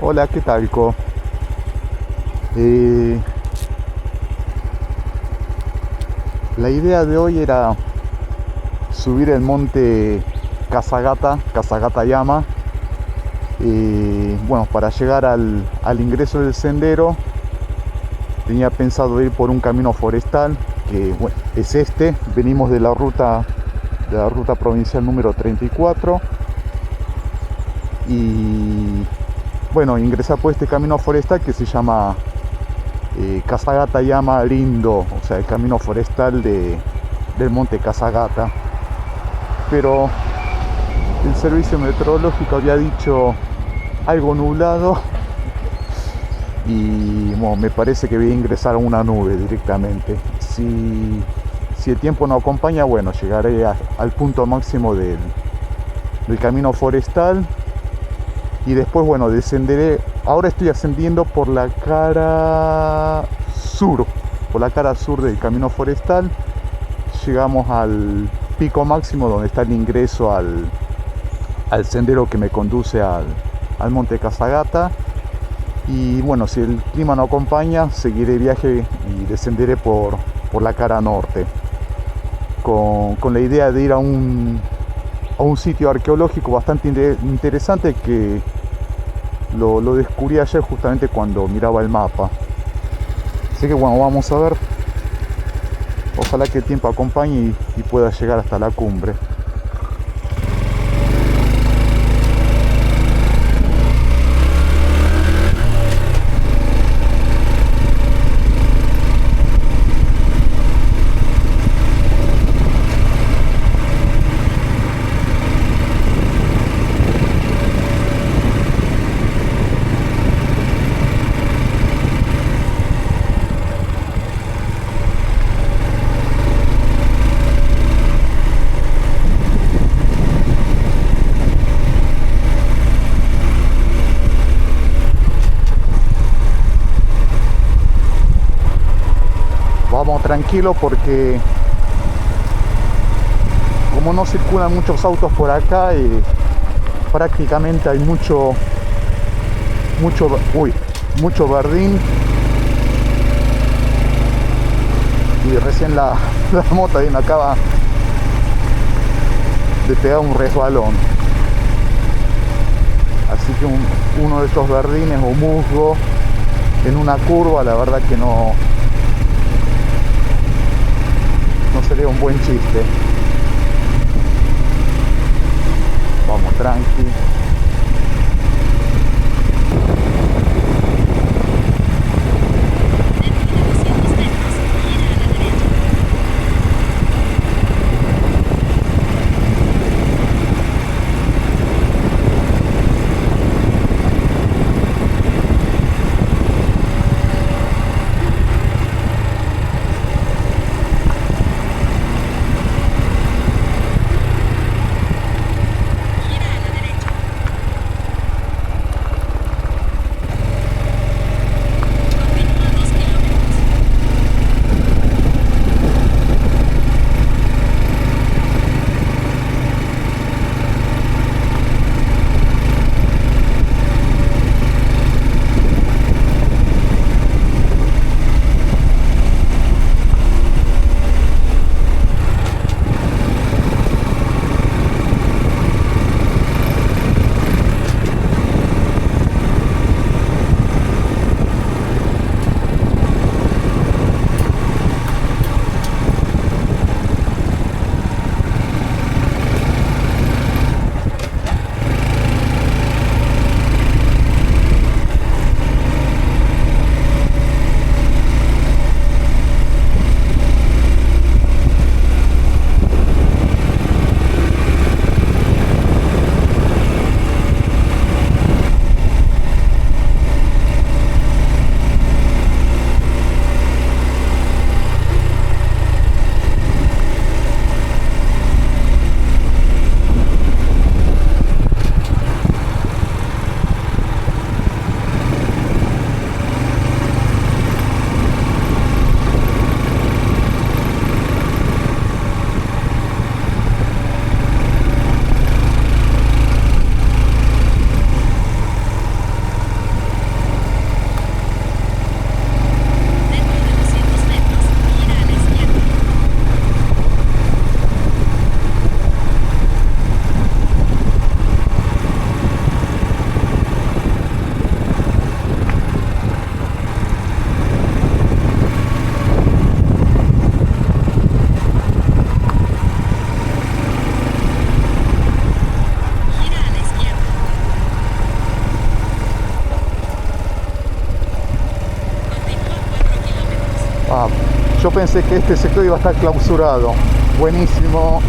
Hola, ¿qué tal, Co? Eh, la idea de hoy era subir el monte Kasagata-Yama. Bueno, para llegar al ingreso del sendero tenía pensado ir por un camino forestal que bueno, es este. Venimos de la ruta provincial número 34 y bueno, ingresar por este camino forestal que se llama Kasagata Yama Rindo, o sea, el camino forestal del monte Kasagata. Pero el servicio meteorológico había dicho algo nublado y bueno, me parece que voy a ingresar a una nube directamente. Si el tiempo no acompaña, bueno, llegaré al punto máximo del camino forestal y después, bueno, descenderé. Ahora estoy ascendiendo por la cara sur del camino forestal. Llegamos al pico máximo donde está el ingreso al sendero que me conduce al monte Kasagata. Y bueno, si el clima no acompaña, seguiré viaje y descenderé por la cara norte. Con la idea de ir a un sitio arqueológico bastante interesante que lo descubrí ayer justamente cuando miraba el mapa. Así que bueno, vamos a ver. Ojalá que el tiempo acompañe y pueda llegar hasta la cumbre. Vamos tranquilo porque como no circulan muchos autos por acá, prácticamente hay mucho verdín y recién la moto ahí me acaba de pegar un resbalón. Así que uno de estos verdines o musgo en una curva, la verdad que no sería un buen chiste. Vamos tranqui. Yo pensé que este sector iba a estar clausurado. Buenísimo.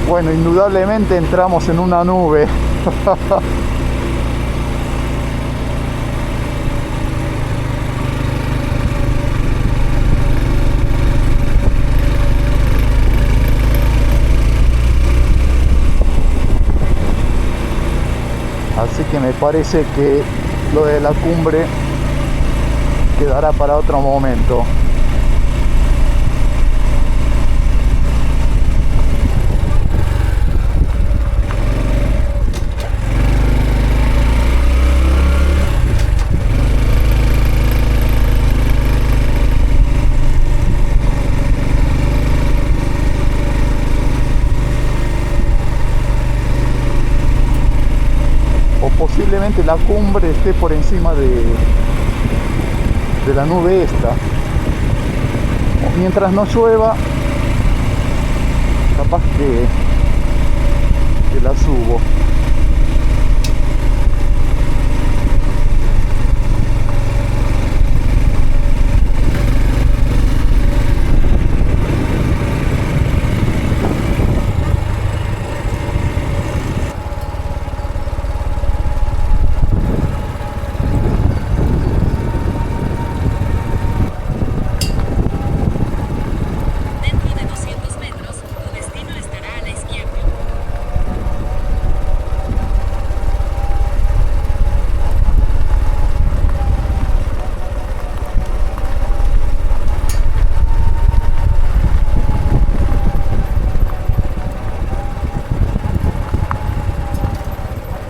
Bueno, indudablemente entramos en una nube. Así que me parece que lo de la cumbre quedará para otro momento. Posiblemente la cumbre esté por encima de la nube esta. Mientras no llueva, capaz que la subo.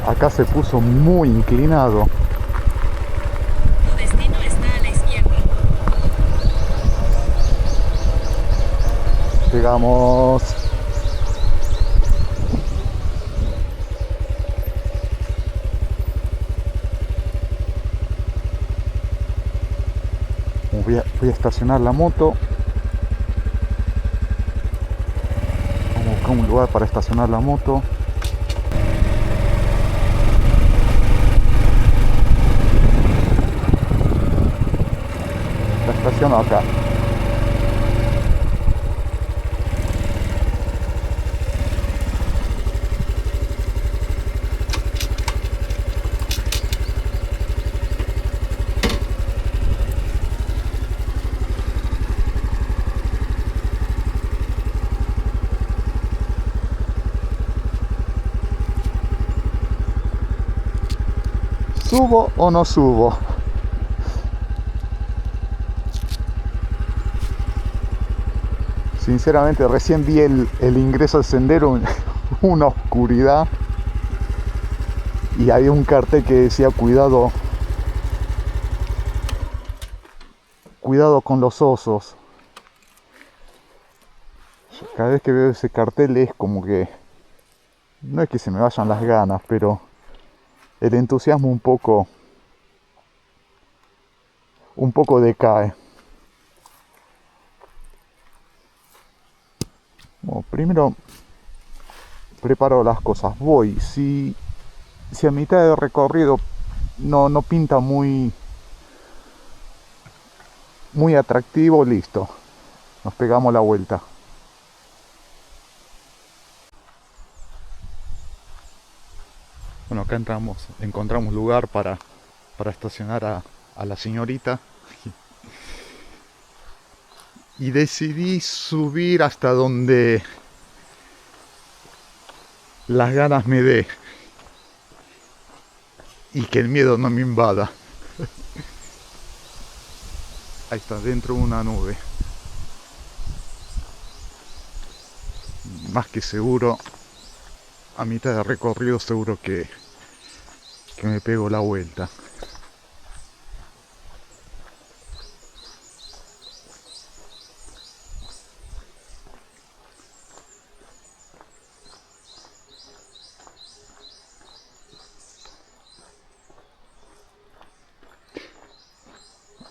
Acá se puso muy inclinado. Tu destino está a la izquierda. Llegamos. Voy a estacionar la moto. Vamos a buscar un lugar para estacionar la moto. La estaciono acá. ¿Subo o no subo? Sinceramente recién vi el ingreso al sendero, una oscuridad, y había un cartel que decía cuidado con los osos. Cada vez que veo ese cartel es como que, no es que se me vayan las ganas, pero el entusiasmo un poco decae. Bueno, primero preparo las cosas. Voy, si a mitad de recorrido no pinta muy atractivo, listo, nos pegamos la vuelta. Bueno, acá encontramos lugar para estacionar a la señorita. Y decidí subir hasta donde las ganas me dé y que el miedo no me invada. Ahí está, dentro de una nube. Más que seguro, a mitad de recorrido seguro que me pego la vuelta.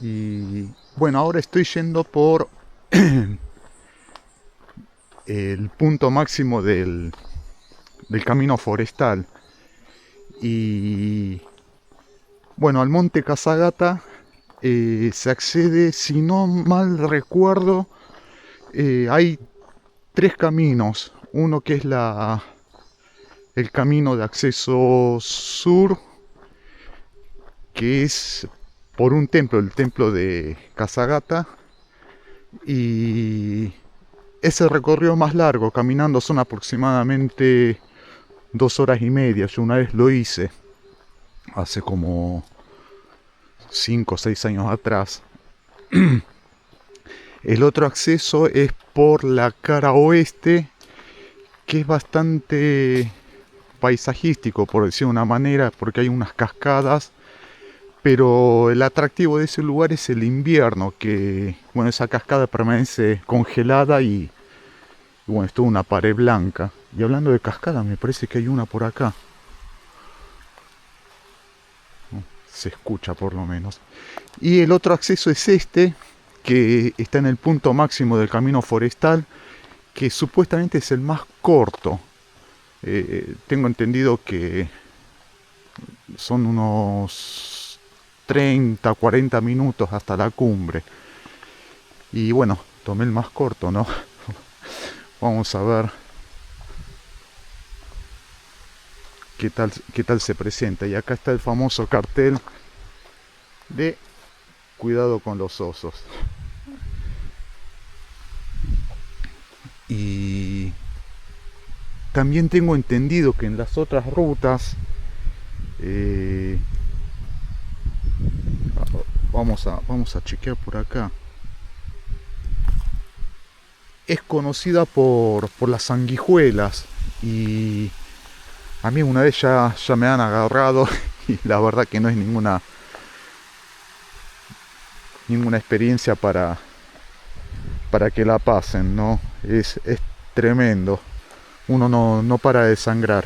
Y bueno, ahora estoy yendo por el punto máximo del camino forestal. Y bueno, al monte Casagata se accede, si no mal recuerdo, hay 3 caminos. Uno que es el camino de acceso sur, que es por un templo, el templo de Casagata, y ese recorrido más largo, caminando, son aproximadamente 2 horas y media. Yo una vez lo hice, hace como 5 o 6 años atrás. El otro acceso es por la cara oeste, que es bastante paisajístico, por decir de una manera, porque hay unas cascadas. Pero el atractivo de ese lugar es el invierno, que bueno, esa cascada permanece congelada y bueno, es toda una pared blanca. Y hablando de cascada, me parece que hay una por acá. Se escucha por lo menos. Y el otro acceso es este, que está en el punto máximo del camino forestal, que supuestamente es el más corto. Tengo entendido que son unos 30, 40 minutos hasta la cumbre. Y bueno, tomé el más corto, ¿no? Vamos a ver qué tal se presenta. Y acá está el famoso cartel de cuidado con los osos. Y también tengo entendido que en las otras rutas vamos a chequear por acá. Es conocida por las sanguijuelas, y a mí una vez ya me han agarrado y la verdad que no es ninguna experiencia para que la pasen, ¿no? Es tremendo. Uno no para de sangrar.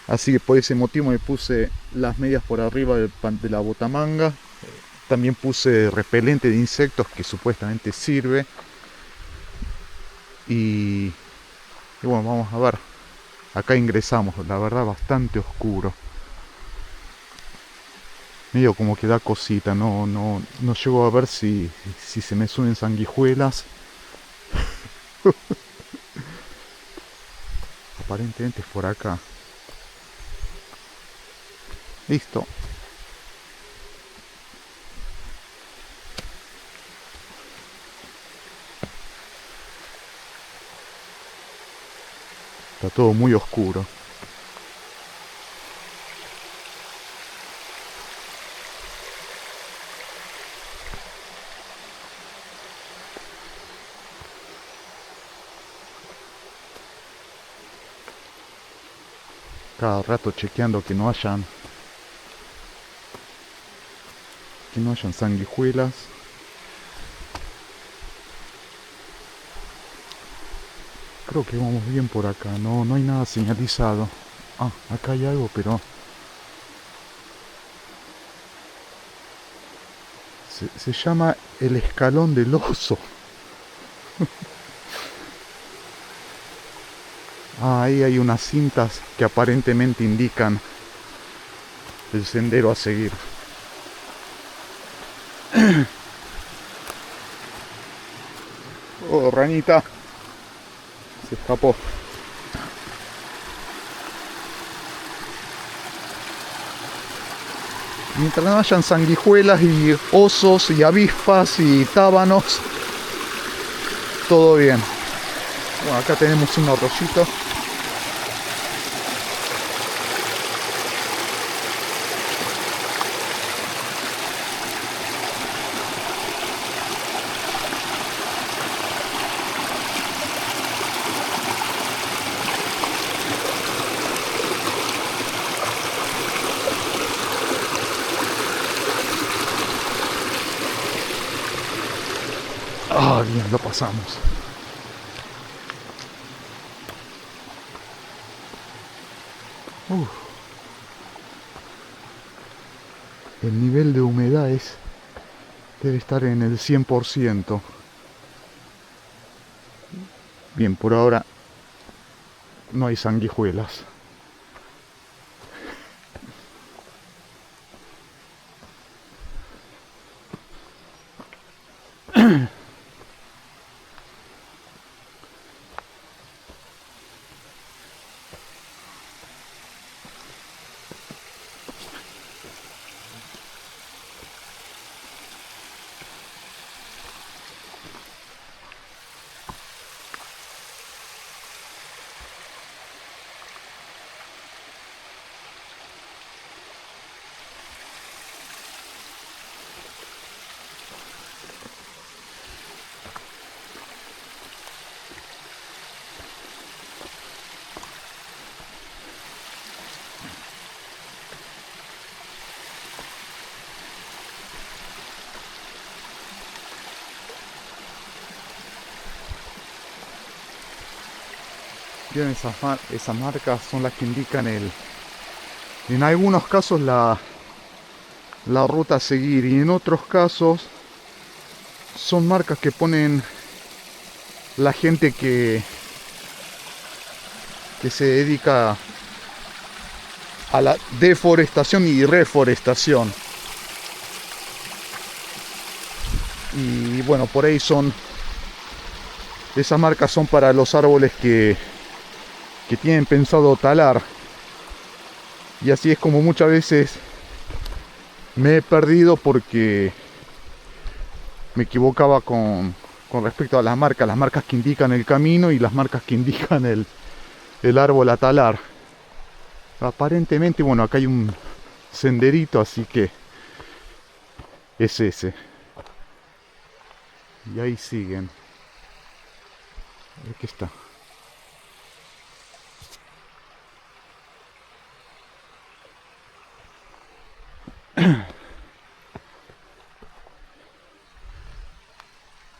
Así que por ese motivo me puse las medias por arriba de la botamanga. También puse repelente de insectos, que supuestamente sirve. Y bueno, vamos a ver. Acá ingresamos, la verdad bastante oscuro. Medio como que da cosita, no llego a ver si se me suben sanguijuelas. Aparentemente es por acá. Listo. Está todo muy oscuro. Cada rato chequeando que no hayan sanguijuelas. Creo que vamos bien por acá, no hay nada señalizado. Ah, acá hay algo, pero se llama el escalón del oso. Ahí hay unas cintas que aparentemente indican el sendero a seguir. Oh, ranita. Se escapó. Mientras no hayan sanguijuelas y osos y avispas y tábanos, todo bien. Bueno, acá tenemos un arroyito. Ah, bien, lo pasamos. El nivel de humedad debe estar en el 100%. Bien, por ahora no hay sanguijuelas. Bien, esas marcas son las que indican en algunos casos la ruta a seguir, y en otros casos son marcas que ponen la gente que se dedica a la deforestación y reforestación. Y bueno, por ahí esas marcas son para los árboles que tienen pensado talar. Y así es como muchas veces me he perdido, porque me equivocaba con respecto a las marcas que indican el camino y las marcas que indican el árbol a talar. Aparentemente, bueno, acá hay un senderito, así que es ese. Y ahí siguen. Aquí está.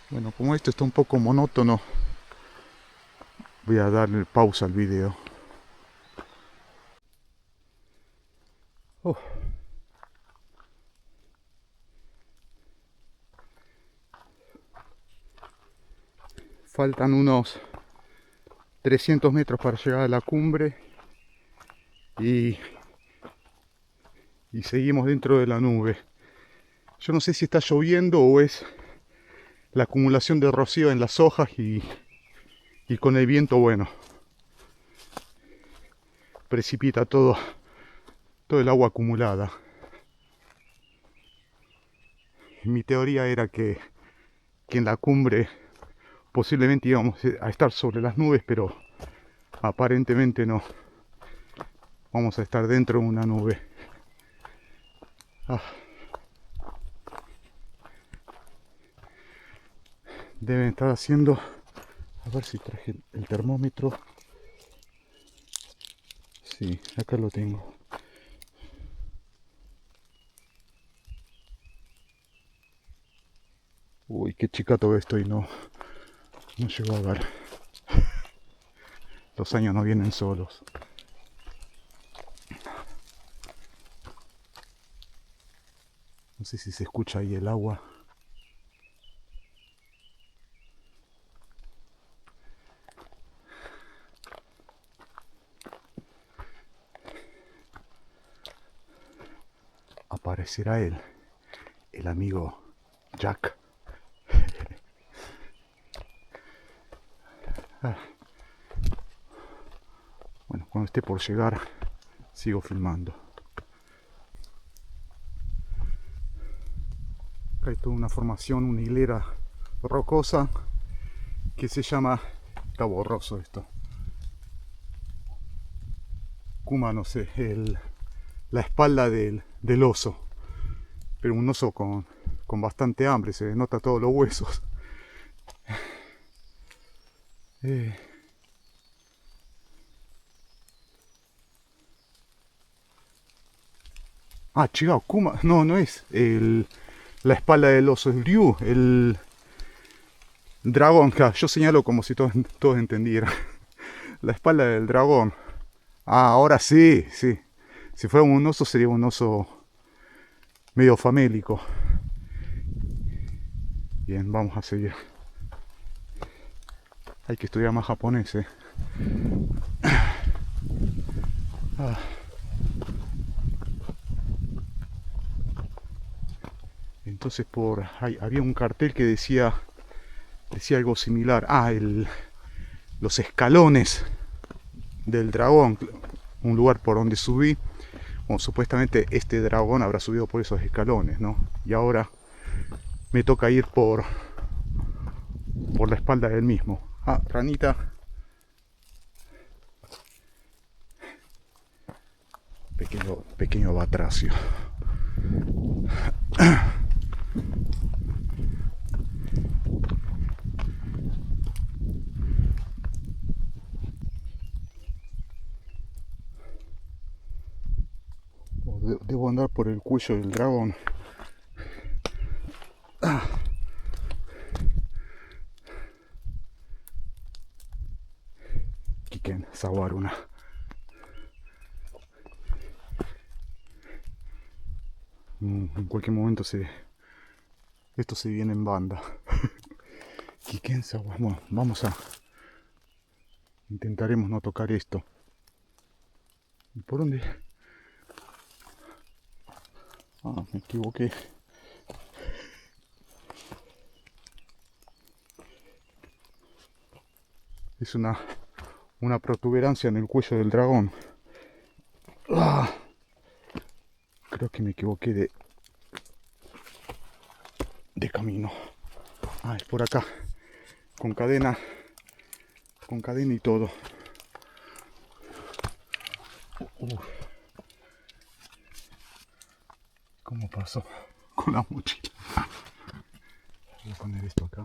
Bueno, como esto está un poco monótono, voy a darle pausa al video. Faltan unos 300 metros para llegar a la cumbre y seguimos dentro de la nube. Yo no sé si está lloviendo o es la acumulación de rocío en las hojas y con el viento, bueno, precipita todo el agua acumulada. Mi teoría era que en la cumbre posiblemente íbamos a estar sobre las nubes, pero aparentemente no. Vamos a estar dentro de una nube. Deben estar haciendo... A ver si traje el termómetro. Sí, acá lo tengo. Uy, qué chicato que estoy, no llego a ver. Los años no vienen solos. No sé si se escucha ahí el agua. Aparecerá el amigo Jack. Bueno, cuando esté por llegar, sigo filmando. Acá hay toda una formación, una hilera rocosa que se llama, está borroso esto, Kuma, no sé, la espalda del oso, pero un oso con bastante hambre, se nota todos los huesos. Chigao, Kuma, no es la espalda del oso, es Ryu, el dragón. Yo señalo como si todos entendieran. La espalda del dragón. Ahora sí. Si fuera un oso sería un oso medio famélico. Bien, vamos a seguir. Hay que estudiar más japonés, Entonces había un cartel que decía algo similar. Los escalones del dragón, un lugar por donde subí. Bueno, supuestamente este dragón habrá subido por esos escalones, ¿no? Y ahora me toca ir por la espalda del mismo. Ranita. Pequeño batracio. Debo andar por el cuello del dragón. Kiken Sawaruna. En cualquier momento esto se viene en banda. Kiken Sawaruna. Bueno, vamos a intentaremos no tocar esto. ¿Y por dónde? Me equivoqué. Es una protuberancia en el cuello del dragón. Creo que me equivoqué de camino. Es por acá. Con cadena y todo. ¿Cómo pasó con la mochila? Voy a poner esto acá.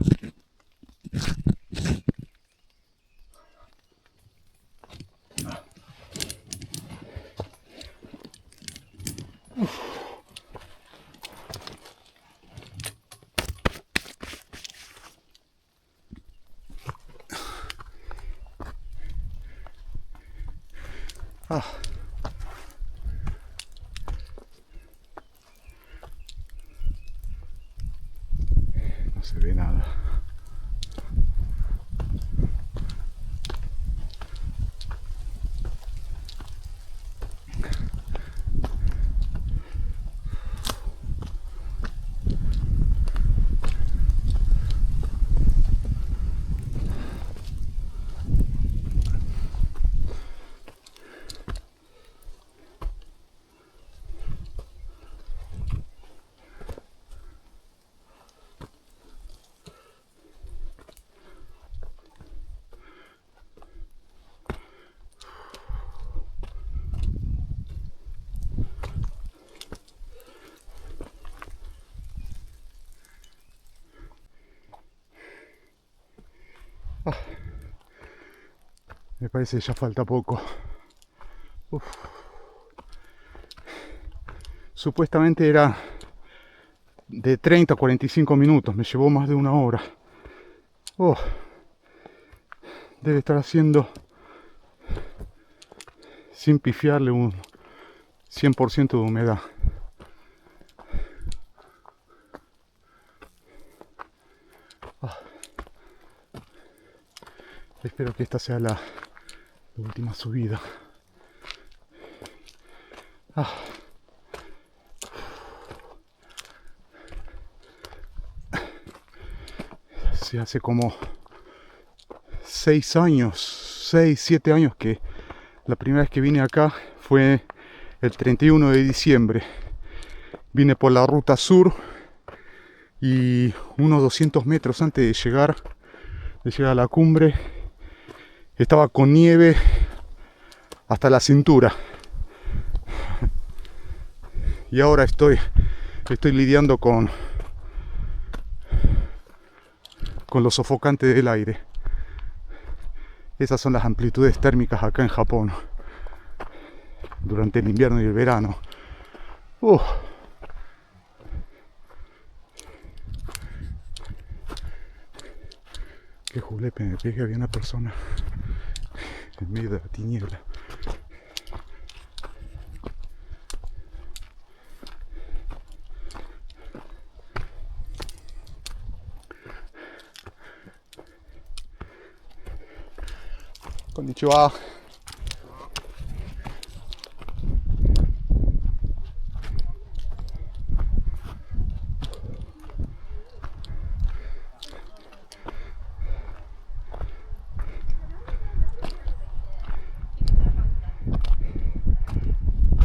No se ve nada. Me parece que ya falta poco. Supuestamente era de 30 a 45 minutos. Me llevó más de una hora. Debe estar haciendo, sin pifiarle, un 100% de humedad. Espero que esta sea la última subida. Se hace como 6 años, 6, 7 años que la primera vez que vine acá fue el 31 de diciembre. Vine por la ruta sur y unos 200 metros antes de llegar a la cumbre estaba con nieve hasta la cintura. Y ahora estoy lidiando con lo sofocante del aire. Esas son las amplitudes térmicas acá en Japón durante el invierno y el verano. Qué julepe me pegué, había una persona en medio de la tiniebla. Konnichiwa.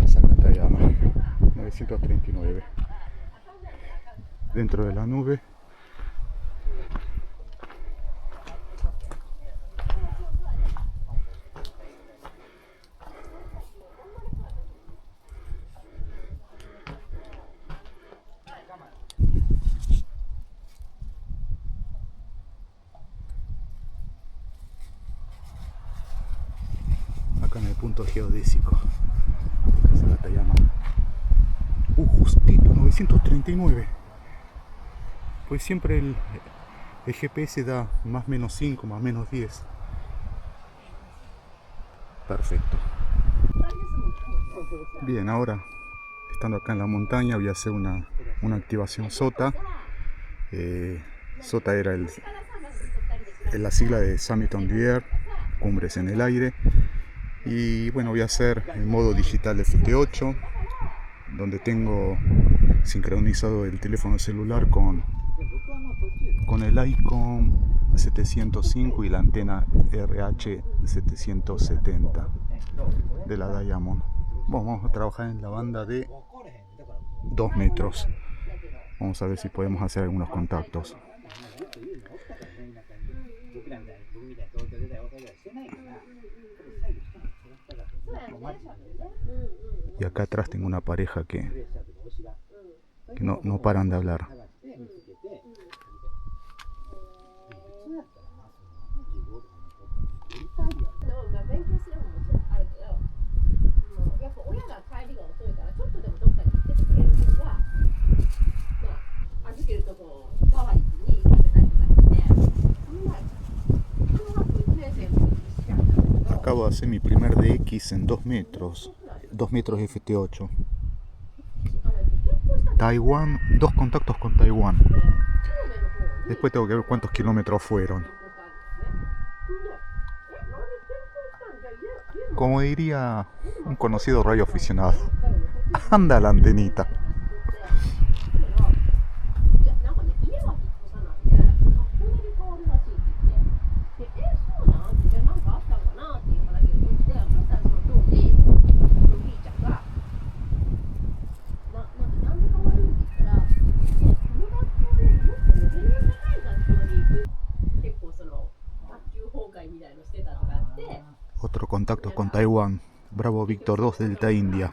Sakatayama 939. Dentro de la nube. Acá en el punto geodésico. Sakatayama. Justito, 939. Pues siempre el GPS da más menos 5, más menos 10. Perfecto. Bien, ahora estando acá en la montaña voy a hacer una activación SOTA. SOTA era la sigla de Summit on the Air, cumbres en el aire. Y bueno, voy a hacer en modo digital FT8, donde tengo sincronizado el teléfono celular con el Icon 705 y la antena RH770 de la Diamond. Vamos a trabajar en la banda de 2 metros. Vamos a ver si podemos hacer algunos contactos. Y acá atrás tengo una pareja que no paran de hablar. Acabo de hacer mi primer DX en 2 metros. 2 metros FT8. Taiwán, 2 contactos con Taiwán. Después tengo que ver cuántos kilómetros fueron. Como diría un conocido radioaficionado, anda la antenita. Otro contacto con Taiwán, Bravo Víctor 2 Delta India.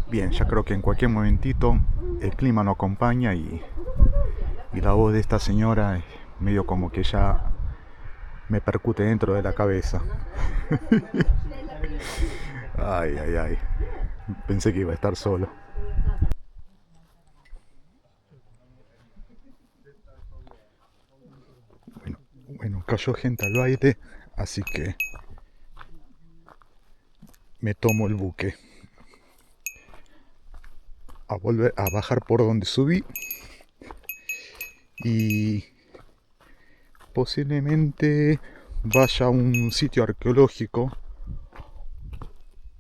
Bien, ya creo que en cualquier momentito el clima no acompaña y la voz de esta señora es medio como que ya me percute dentro de la cabeza. Ay, ay, ay. Pensé que iba a estar solo. Bueno, cayó gente al baile, así que me tomo el buque. A volver a bajar por donde subí. Y posiblemente vaya a un sitio arqueológico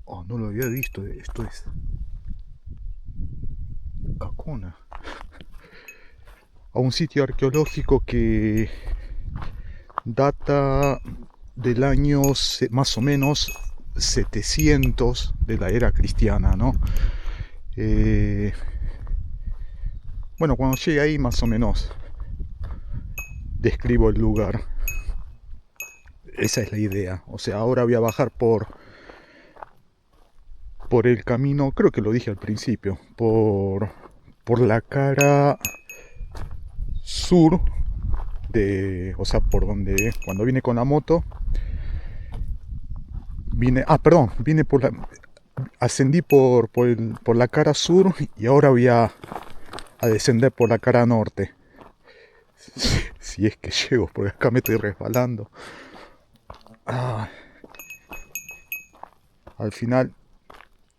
Oh, no lo había visto. Esto es Cacona. A un sitio arqueológico que data del año más o menos 700 de la era cristiana, ¿no? Bueno, cuando llegue ahí más o menos describo el lugar. Esa es la idea. O sea, ahora voy a bajar por el camino, creo que lo dije al principio, por la cara sur o sea, por donde, cuando vine con la moto, vine ascendí por la cara sur y ahora voy a descender por la cara norte. Si es que llego, porque acá me estoy resbalando. Al final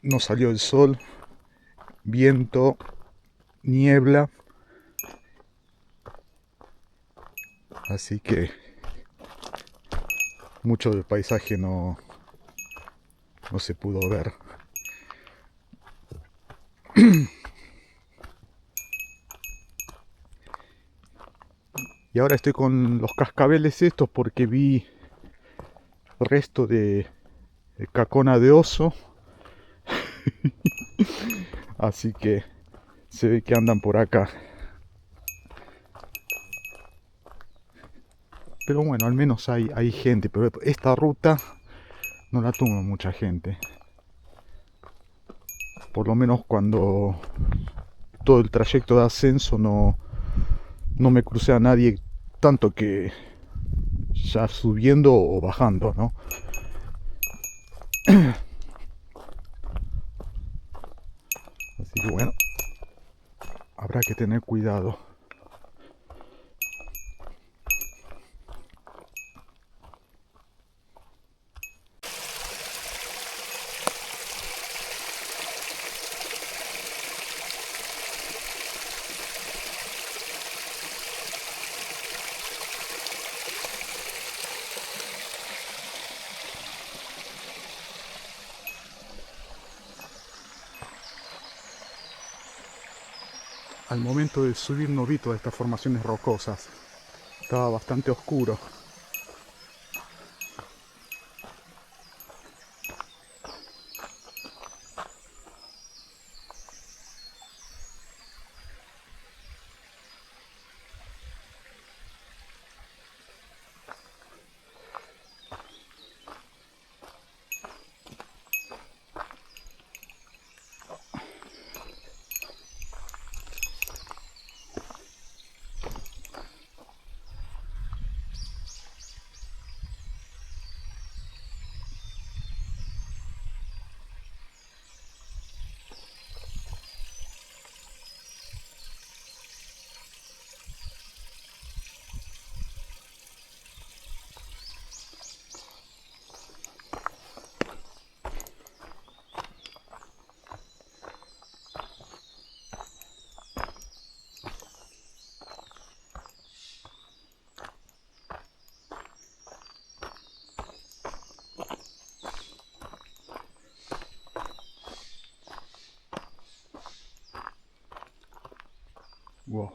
no salió el sol, viento, niebla. Así que mucho del paisaje no se pudo ver. Y ahora estoy con los cascabeles estos porque vi resto de cacona de oso. Así que se ve que andan por acá. Pero bueno, al menos hay gente. Pero esta ruta no la toma mucha gente. Por lo menos cuando todo el trayecto de ascenso no me crucé a nadie, tanto que ya subiendo o bajando, ¿no? Así que bueno, habrá que tener cuidado. Al momento de subir no vi todas estas formaciones rocosas. Estaba bastante oscuro. Wow.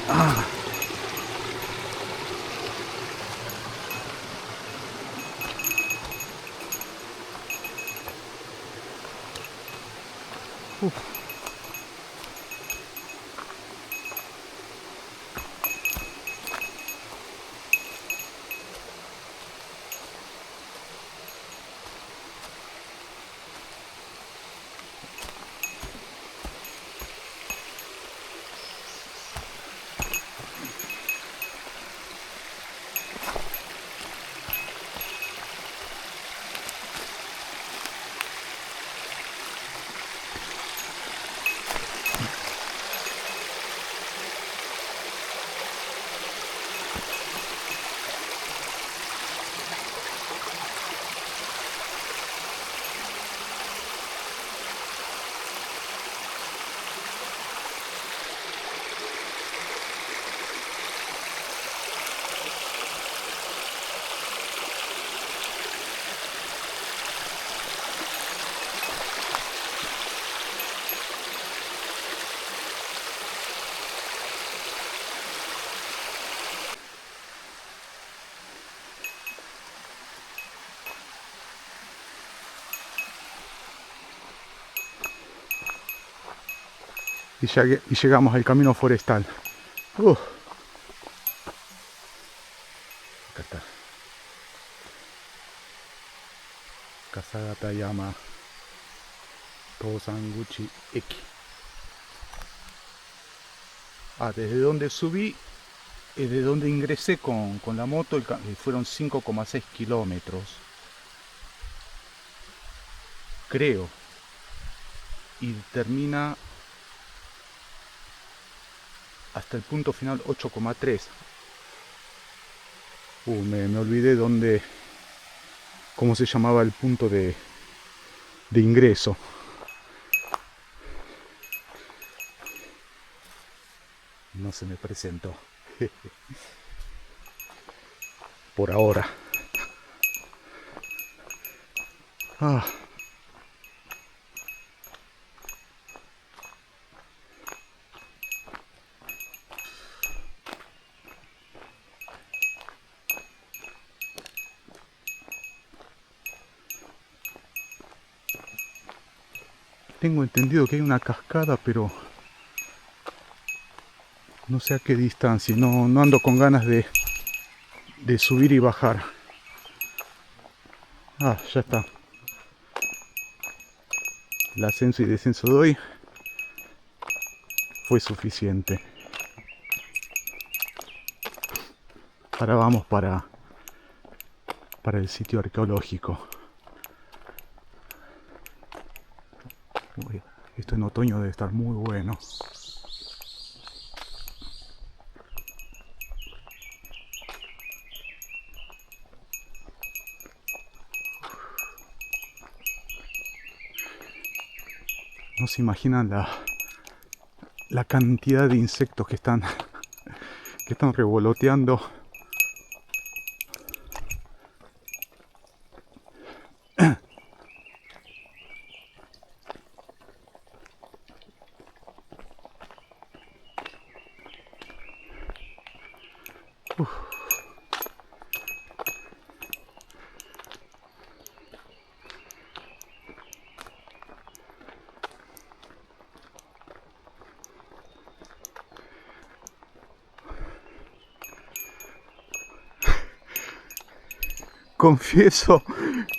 Ah. Y llegamos al camino forestal. Acá está. Kasagatayama Tosanguchi Eki. Desde donde subí, desde donde ingresé con la moto, fueron 5,6 kilómetros. Creo. Y termina hasta el punto final 8,3. Me olvidé cómo se llamaba el punto de ingreso. No se me presentó. Por ahora. Tengo entendido que hay una cascada, pero no sé a qué distancia. No ando con ganas de subir y bajar. Ya está. El ascenso y descenso de hoy fue suficiente. Ahora vamos para el sitio arqueológico. Esto en otoño debe estar muy bueno. No se imaginan la cantidad de insectos que están revoloteando.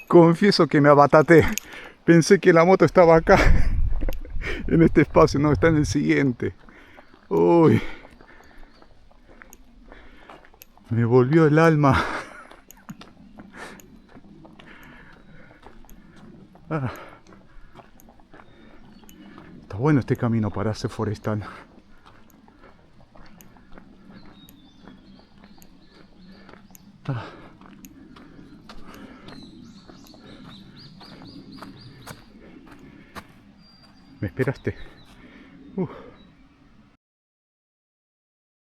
Confieso que me abataté. Pensé que la moto estaba acá, en este espacio, no, está en el siguiente. Uy, me volvió el alma. Está bueno este camino para hacer forestal. ¿Me esperaste?